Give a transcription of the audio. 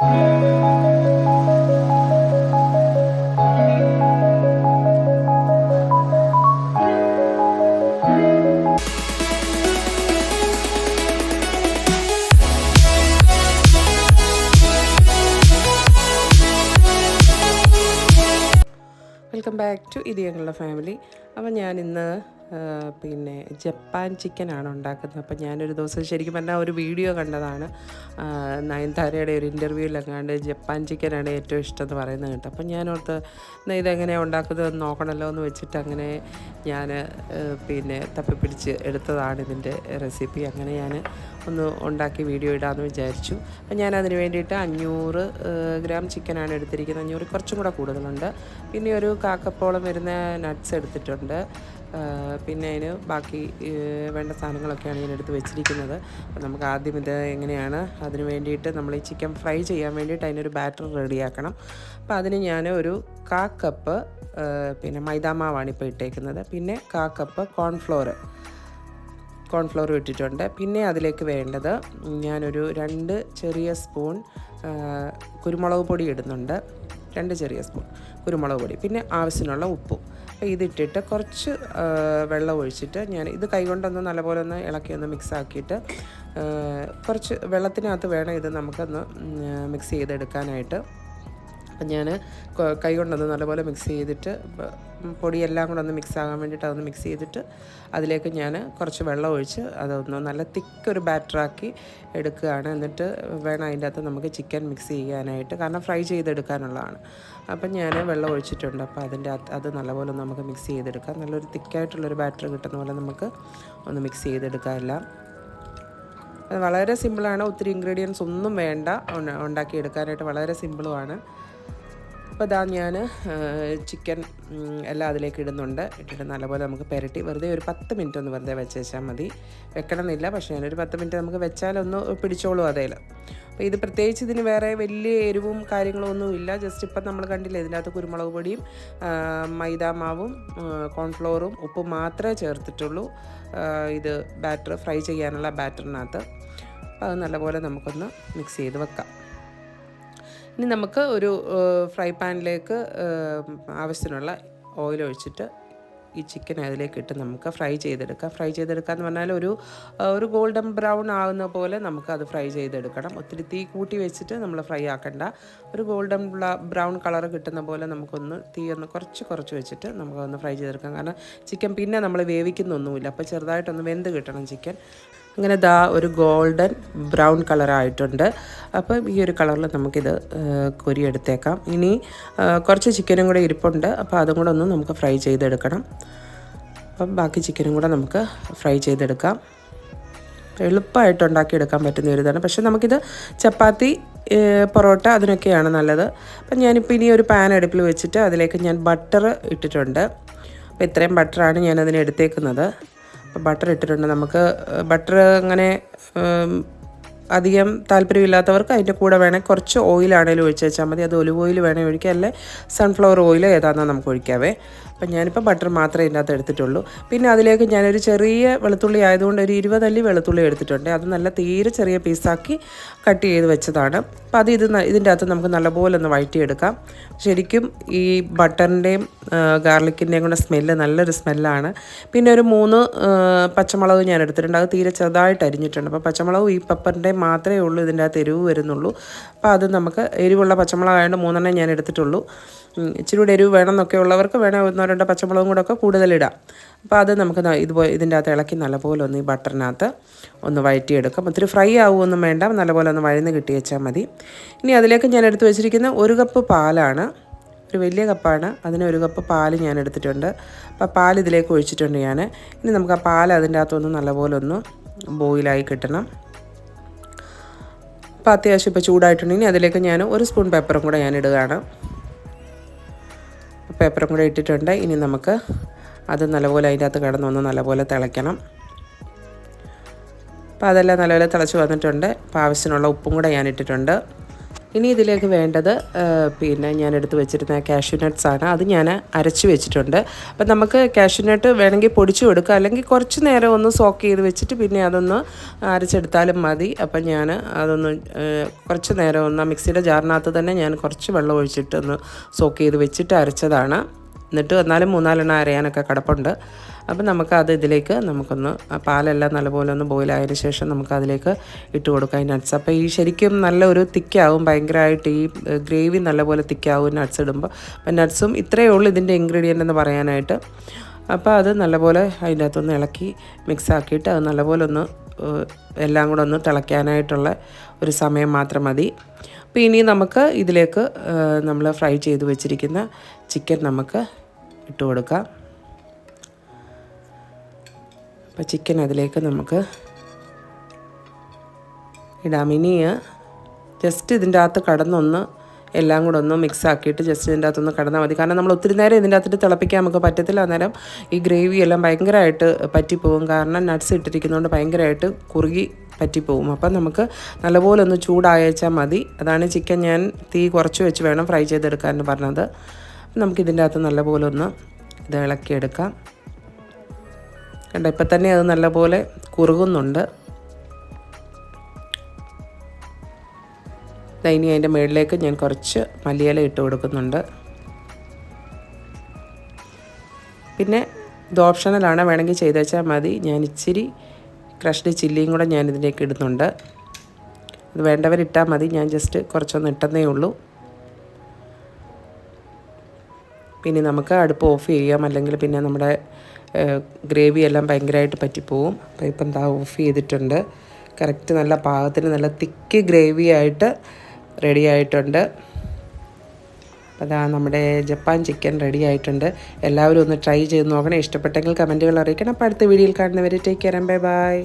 Welcome back to ഇതിയങ്ങളുടെ family. അപ്പോൾ ഞാനിന്ന് പിന്നെ ജപ്പാൻ ചിക്കനാണ് ഉണ്ടാക്കുന്നത്. അപ്പം ഞാനൊരു ദിവസം ശരിക്കും പറഞ്ഞാൽ ഒരു വീഡിയോ കണ്ടതാണ്. നയൻതാരയുടെ ഒരു ഇൻ്റർവ്യൂവിലെങ്ങാണ്ട് ജപ്പാൻ ചിക്കനാണ് ഏറ്റവും ഇഷ്ടം എന്ന് പറയുന്നത് കേട്ടോ. അപ്പം ഞാനോർത്ത് ഇതെങ്ങനെയാണ് ഉണ്ടാക്കുന്നത് നോക്കണമല്ലോ എന്ന് വെച്ചിട്ട് അങ്ങനെ ഞാൻ പിന്നെ തപ്പിപ്പിടിച്ച് എടുത്തതാണ് ഇതിൻ്റെ റെസിപ്പി. അങ്ങനെ ഞാൻ ഒന്ന് ഉണ്ടാക്കി വീഡിയോ ഇടാമെന്ന് വിചാരിച്ചു. അപ്പം ഞാനതിന് വേണ്ടിയിട്ട് 500 ഗ്രാം ചിക്കനാണ് എടുത്തിരിക്കുന്നത്. 500 കുറച്ചും കൂടെ കൂടുതലുണ്ട്. പിന്നെ ഒരു കാക്കപ്പോളം വരുന്ന നട്ട്സ് എടുത്തിട്ടുണ്ട്. പിന്നെ അതിന് ബാക്കി വേണ്ട സാധനങ്ങളൊക്കെയാണ് ഞാൻ എടുത്ത് വെച്ചിരിക്കുന്നത്. അപ്പോൾ നമുക്ക് ആദ്യം ഇത് എങ്ങനെയാണ് അതിന് വേണ്ടിയിട്ട് നമ്മൾ ഈ ചിക്കൻ ഫ്രൈ ചെയ്യാൻ വേണ്ടിയിട്ട് അതിനൊരു ബാറ്റർ റെഡിയാക്കണം. അപ്പോൾ അതിന് ഞാൻ ഒരു 1/4 കപ്പ് പിന്നെ മൈദാമാവാണ് ഇപ്പോൾ ഇട്ടേക്കുന്നത്. പിന്നെ 1/4 കപ്പ് കോൺഫ്ലോർ ഇട്ടിട്ടുണ്ട്. പിന്നെ അതിലേക്ക് വേണ്ടത് ഞാനൊരു 2 ചെറിയ സ്പൂൺ കുരുമുളക് പൊടി ഇടുന്നുണ്ട്. 2 ചെറിയ സ്പൂൺ കുരുമുളക് പൊടി, പിന്നെ ആവശ്യത്തിനുള്ള ഉപ്പും. അപ്പോൾ ഇതിട്ടിട്ട് കുറച്ച് വെള്ളം ഒഴിച്ചിട്ട് ഞാൻ ഇത് കൈകൊണ്ടൊന്ന് നല്ലപോലെ ഒന്ന് ഇളക്കി ഒന്ന് മിക്സ് ആക്കിയിട്ട് കുറച്ച് വെള്ളത്തിനകത്ത് വേണം ഇത് നമുക്കൊന്ന് മിക്സ് ചെയ്തെടുക്കാനായിട്ട്. അപ്പം ഞാൻ കൈ കൊണ്ടൊന്ന് നല്ലപോലെ മിക്സ് ചെയ്തിട്ട് പൊടിയെല്ലാം കൂടെ ഒന്ന് മിക്സ് ആകാൻ വേണ്ടിയിട്ട് അതൊന്ന് മിക്സ് ചെയ്തിട്ട് അതിലേക്ക് ഞാൻ കുറച്ച് വെള്ളം ഒഴിച്ച് അതൊന്ന് നല്ല തിക്കൊരു ബാറ്ററാക്കി എടുക്കുകയാണ്. എന്നിട്ട് വേണം അതിൻ്റെ അകത്ത് നമുക്ക് ചിക്കൻ മിക്സ് ചെയ്യാനായിട്ട്, കാരണം ഫ്രൈ ചെയ്തെടുക്കാനുള്ളതാണ്. അപ്പം ഞാൻ വെള്ളം ഒഴിച്ചിട്ടുണ്ട്. അപ്പോൾ അതിൻ്റെ അത് നല്ലപോലെ നമുക്ക് മിക്സ് ചെയ്തെടുക്കാം. നല്ലൊരു തിക്കായിട്ടുള്ളൊരു ബാറ്റർ കിട്ടുന്ന പോലെ നമുക്ക് ഒന്ന് മിക്സ് ചെയ്തെടുക്കാം എല്ലാം. അത് വളരെ സിമ്പിളാണ്. ഒത്തിരി ഇൻഗ്രീഡിയൻസ് ഒന്നും വേണ്ട, ഉണ്ടാക്കിയെടുക്കാനായിട്ട് വളരെ സിമ്പിളുമാണ്. അപ്പോൾ ഇതാ ഞാൻ ചിക്കൻ എല്ലാം അതിലേക്ക് ഇടുന്നുണ്ട്. ഇട്ടിട്ട് നല്ലപോലെ നമുക്ക് പുരട്ടി വെറുതെ ഒരു 10 മിനിറ്റ് ഒന്ന് വെറുതെ വെച്ചാൽ മതി. വെക്കണമെന്നില്ല, പക്ഷേ ഞാനൊരു 10 മിനിറ്റ് നമുക്ക് വെച്ചാലൊന്ന് പിടിച്ചോളൂ അതേൽ. അപ്പോൾ ഇത് പ്രത്യേകിച്ച് ഇതിന് വേറെ വലിയ എരിവും കാര്യങ്ങളൊന്നും ഇല്ല. ജസ്റ്റ് ഇപ്പം നമ്മൾ കണ്ടില്ലേ ഇതിൻ്റെ അകത്ത് കുരുമുളക് പൊടിയും മൈദാമാവും കോൺഫ്ലോറും ഉപ്പും മാത്രമേ ചേർത്തിട്ടുള്ളൂ ഇത് ബാറ്റർ ഫ്രൈ ചെയ്യാനുള്ള ബാറ്ററിനകത്ത്. അപ്പോൾ അത് നല്ലപോലെ നമുക്കൊന്ന് മിക്സ് ചെയ്ത് വെക്കാം. ഇനി നമുക്ക് ഒരു ഫ്രൈ പാനിലേക്ക് ആവശ്യത്തിനുള്ള ഓയിൽ ഒഴിച്ചിട്ട് ഈ ചിക്കൻ അതിലേക്ക് ഇട്ട് നമുക്ക് ഫ്രൈ ചെയ്തെടുക്കാം. ഫ്രൈ ചെയ്തെടുക്കാമെന്ന് പറഞ്ഞാൽ ഒരു ഗോൾഡൻ ബ്രൗൺ ആകുന്ന പോലെ നമുക്കത് ഫ്രൈ ചെയ്തെടുക്കണം. ഒത്തിരി തീ കൂട്ടി വെച്ചിട്ട് നമ്മൾ ഫ്രൈ ആക്കണ്ട. ഒരു ഗോൾഡൻ ബ്രൗൺ കളർ കിട്ടുന്ന പോലെ നമുക്കൊന്ന് തീ ഒന്ന് കുറച്ച് വെച്ചിട്ട് നമുക്കൊന്ന് ഫ്രൈ ചെയ്തെടുക്കാം. കാരണം ചിക്കൻ പിന്നെ നമ്മൾ വേവിക്കുന്നൊന്നുമില്ല, അപ്പോൾ ചെറുതായിട്ടൊന്ന് വെന്ത് കിട്ടണം ചിക്കൻ. അങ്ങനെ ദാ ഒരു ഗോൾഡൻ ബ്രൗൺ കളറായിട്ടുണ്ട്. അപ്പം ഈ ഒരു കളറിൽ നമുക്കിത് കൊരിയെടുത്തേക്കാം. ഇനി കുറച്ച് ചിക്കനും കൂടെ ഇരിപ്പുണ്ട്, അപ്പോൾ അതും കൂടെ ഒന്ന് നമുക്ക് ഫ്രൈ ചെയ്തെടുക്കണം. അപ്പം ബാക്കി ചിക്കനും കൂടെ നമുക്ക് ഫ്രൈ ചെയ്തെടുക്കാം. എളുപ്പമായിട്ട് ഉണ്ടാക്കിയെടുക്കാൻ പറ്റുന്ന ഒരു ഇതാണ്. പക്ഷേ നമുക്കിത് ചപ്പാത്തി, പൊറോട്ട അതിനൊക്കെയാണ് നല്ലത്. അപ്പം ഞാനിപ്പോൾ ഇനി ഒരു പാൻ അടുപ്പിൽ വെച്ചിട്ട് അതിലേക്ക് ഞാൻ ബട്ടർ ഇട്ടിട്ടുണ്ട്. അപ്പോൾ ഇത്രയും ബട്ടറാണ് ഞാനതിന് എടുത്തേക്കുന്നത്. അപ്പോൾ ബട്ടർ ഇട്ടിട്ടുണ്ട്. നമുക്ക് ബട്ടർ അങ്ങനെ അധികം താല്പര്യമില്ലാത്തവർക്ക് അതിൻ്റെ കൂടെ വേണേൽ കുറച്ച് ഓയിലാണെങ്കിലും ഒഴിച്ച് വെച്ചാൽ മതി. അത് ഒലിവ് ഓയിൽ വേണേൽ ഒഴിക്കാം, അല്ലേ സൺഫ്ലവർ ഓയിൽ ഏതാണെന്ന് നമുക്ക് ഒഴിക്കാവേ. അപ്പം ഞാനിപ്പോൾ ബട്ടർ മാത്രമേ ഇതിൻ്റെ അകത്ത് എടുത്തിട്ടുള്ളൂ. പിന്നെ അതിലേക്ക് ഞാനൊരു ചെറിയ വെളുത്തുള്ളി ആയതുകൊണ്ട് ഒരു 20 അല്ലി വെളുത്തുള്ളി എടുത്തിട്ടുണ്ട്. അത് നല്ല തീരെ ചെറിയ പീസാക്കി കട്ട് ചെയ്ത് വെച്ചതാണ്. അപ്പം അത് ഇതിൻ്റെ അകത്ത് നമുക്ക് നല്ലപോലെ ഒന്ന് വഴറ്റിയെടുക്കാം. ശരിക്കും ഈ ബട്ടറിൻ്റെയും ഗാർലിക്കിൻ്റെയും കൂടെ സ്മെല്ല് നല്ലൊരു സ്മെല്ലാണ്. പിന്നെ ഒരു 3 പച്ചമുളക് ഞാൻ എടുത്തിട്ടുണ്ട്. അത് തീരെ ചെറുതായിട്ട് അരിഞ്ഞിട്ടുണ്ട്. അപ്പോൾ പച്ചമുളകും ഈ പെപ്പറിൻ്റെയും മാത്രമേ ഉള്ളൂ ഇതിൻ്റെ അകത്ത് എരിവ് വരുന്നുള്ളൂ. അപ്പോൾ അത് നമുക്ക് എരിവുള്ള പച്ചമുളകായതുകൊണ്ട് 3 ഞാൻ എടുത്തിട്ടുള്ളൂ. ഇച്ചിരി കൂടെ എരിവ് വേണം എന്നൊക്കെ ഉള്ളവർക്ക് വേണേൽ 1-2 പച്ചമുളകും കൂടെ ഒക്കെ കൂടുതലിടാം. അപ്പോൾ അത് നമുക്ക് ഇതിൻ്റെ അകത്ത് ഇളക്കി നല്ലപോലെ ഒന്ന് ഈ ബട്ടറിനകത്ത് ഒന്ന് വഴറ്റിയെടുക്കാം. ഒത്തിരി ഫ്രൈ ആവുമൊന്നും വേണ്ട, നല്ലപോലെ ഒന്ന് വഴന്ന് കിട്ടി വെച്ചാൽ മതി. ഇനി അതിലേക്ക് ഞാൻ എടുത്ത് വെച്ചിരിക്കുന്ന 1 കപ്പ് പാലാണ്. ഒരു വലിയ കപ്പാണ്, അതിന് 1 കപ്പ് പാൽ ഞാൻ എടുത്തിട്ടുണ്ട്. അപ്പോൾ പാൽ ഇതിലേക്ക് ഒഴിച്ചിട്ടുണ്ട് ഞാൻ. ഇനി നമുക്ക് ആ പാൽ അതിൻ്റെ അകത്തൊന്ന് നല്ലപോലെ ഒന്ന് ബോയിലായി കിട്ടണം. അപ്പോൾ അത്യാവശ്യം ഇപ്പോൾ ചൂടായിട്ടുണ്ടെങ്കിൽ അതിലേക്ക് ഞാൻ 1 സ്പൂൺ പെപ്പറും കൂടെ ഞാൻ ഇടുകയാണ്. പെപ്പറും കൂടെ ഇട്ടിട്ടുണ്ട്. ഇനി നമുക്ക് അത് നല്ലപോലെ അതിൻ്റെ അകത്ത് കിടന്നൊന്ന് നല്ലപോലെ തിളയ്ക്കണം. അപ്പോൾ അതെല്ലാം നല്ലപോലെ തിളച്ച് വന്നിട്ടുണ്ട്. അപ്പോൾ ആവശ്യത്തിനുള്ള ഉപ്പും കൂടെ ഞാൻ ഇട്ടിട്ടുണ്ട്. ഇനി ഇതിലേക്ക് വേണ്ടത് പിന്നെ ഞാൻ എടുത്ത് വെച്ചിരുന്ന കാഷ്യൂ നട്ട്സാണ്. അത് ഞാൻ അരച്ച് വെച്ചിട്ടുണ്ട്. അപ്പം നമുക്ക് കാഷ്യൂ നട്ട് വേണമെങ്കിൽ പൊടിച്ചു കൊടുക്കുക, അല്ലെങ്കിൽ കുറച്ച് നേരം ഒന്ന് സോക്ക് ചെയ്ത് വെച്ചിട്ട് പിന്നെ അതൊന്ന് അരച്ചെടുത്താലും മതി. അപ്പം ഞാൻ അതൊന്ന് കുറച്ച് നേരം ഒന്ന് മിക്സിയുടെ ജാറിനകത്ത് തന്നെ ഞാൻ കുറച്ച് വെള്ളം ഒഴിച്ചിട്ട് ഒന്ന് സോക്ക് ചെയ്ത് വെച്ചിട്ട് അരച്ചതാണ്. എന്നിട്ട് എന്നാലും 3-4 അരയാനൊക്കെ കിടപ്പുണ്ട്. അപ്പം നമുക്കത് ഇതിലേക്ക് നമുക്കൊന്ന് പാലെല്ലാം നല്ലപോലെ ഒന്ന് ബോയിലായതിനു ശേഷം നമുക്കതിലേക്ക് ഇട്ട് കൊടുക്കാം ഈ നട്ട്സ്. അപ്പോൾ ഈ ശരിക്കും നല്ലൊരു തിക്കാവും, ഭയങ്കരമായിട്ട് ഈ ഗ്രേവി നല്ലപോലെ തിക്കാവും നട്ട്സ് ഇടുമ്പോൾ. അപ്പം നട്ട്സും ഇത്രയേ ഉള്ളൂ ഇതിൻ്റെ ഇൻഗ്രീഡിയൻ്റ് എന്ന് പറയാനായിട്ട്. അപ്പോൾ അത് നല്ലപോലെ അതിൻ്റെ അകത്തൊന്ന് ഇളക്കി മിക്സാക്കിയിട്ട് അത് നല്ലപോലെ ഒന്ന് എല്ലാം കൂടെ ഒന്ന് തിളയ്ക്കാനായിട്ടുള്ള ഒരു സമയം മാത്രം മതി. അപ്പോൾ ഇനി നമുക്ക് ഇതിലേക്ക് നമ്മൾ ഫ്രൈ ചെയ്ത് വെച്ചിരിക്കുന്ന ചിക്കൻ നമുക്ക് ഇട്ട് കൊടുക്കാം. അപ്പോൾ ചിക്കൻ അതിലേക്ക് നമുക്ക് ഇടാം. ഇനി ജസ്റ്റ് ഇതിൻ്റെ അകത്ത് കടന്നൊന്ന് എല്ലാം കൂടെ ഒന്ന് മിക്സ് ആക്കിയിട്ട് ജസ്റ്റ് ഇതിൻ്റെ അകത്തൊന്ന് കടന്നാൽ മതി. കാരണം നമ്മൾ ഒത്തിരി നേരം ഇതിൻ്റെ അകത്തിട്ട് തിളപ്പിക്കാൻ നമുക്ക് പറ്റത്തില്ല. അന്നേരം ഈ ഗ്രേവി എല്ലാം ഭയങ്കരമായിട്ട് പറ്റിപ്പോവും. കാരണം നട്ട്സ് ഇട്ടിരിക്കുന്നതുകൊണ്ട് ഭയങ്കരമായിട്ട് കുറുകി പറ്റിപ്പോവും. അപ്പം നമുക്ക് നല്ലപോലെ ഒന്ന് ചൂടായച്ചാൽ മതി. അതാണ് ചിക്കൻ ഞാൻ തീ കുറച്ച് വെച്ച് വേണം ഫ്രൈ ചെയ്തെടുക്കാൻ പറഞ്ഞത്. നമുക്കിതിൻ്റെ അകത്ത് നല്ലപോലെ ഒന്ന് ഇത് ഇളക്കിയെടുക്കാം. കണ്ടോ, ഇപ്പം തന്നെ അത് നല്ലപോലെ കുറുകുന്നുണ്ട്. ഇനി അതിൻ്റെ മുകളിലേക്ക് ഞാൻ കുറച്ച് മല്ലിയില ഇട്ട് കൊടുക്കുന്നുണ്ട്. പിന്നെ ഇത് ഓപ്ഷണലാണ്, വേണമെങ്കിൽ ചെയ്ത് വെച്ചാൽ മതി. ഞാൻ ഇച്ചിരി ക്രഷ്ഡ് ചില്ലിയും കൂടെ ഞാൻ ഇതിലേക്ക് ഇടുന്നുണ്ട്. അത് വേണ്ടവരിട്ടാൽ മതി, ഞാൻ ജസ്റ്റ് കുറച്ചൊന്ന് ഇട്ടെന്നേ ഉള്ളൂ. പിന്നെ നമുക്ക് അടുപ്പ് ഓഫ് ചെയ്യാം, അല്ലെങ്കിൽ പിന്നെ നമ്മുടെ ഗ്രേവി എല്ലാം ഭയങ്കരമായിട്ട് പറ്റിപ്പോവും. അപ്പോൾ ഇപ്പം എന്താ ഓഫ് ചെയ്തിട്ടുണ്ട്. കറക്റ്റ് നല്ല പാകത്തിന് നല്ല തിക്ക് ഗ്രേവി ആയിട്ട് റെഡി ആയിട്ടുണ്ട്. അതാ നമ്മുടെ ജപ്പാൻ ചിക്കൻ റെഡി ആയിട്ടുണ്ട്. എല്ലാവരും ഒന്ന് ട്രൈ ചെയ്ത് നോക്കണം. ഇഷ്ടപ്പെട്ടെങ്കിൽ കമൻറ്റുകൾ അറിയിക്കണം. അപ്പോൾ അടുത്ത വീഡിയോയിൽ കാണുന്നവരെ ടേക്ക് കെയർ, ബൈ ബൈ.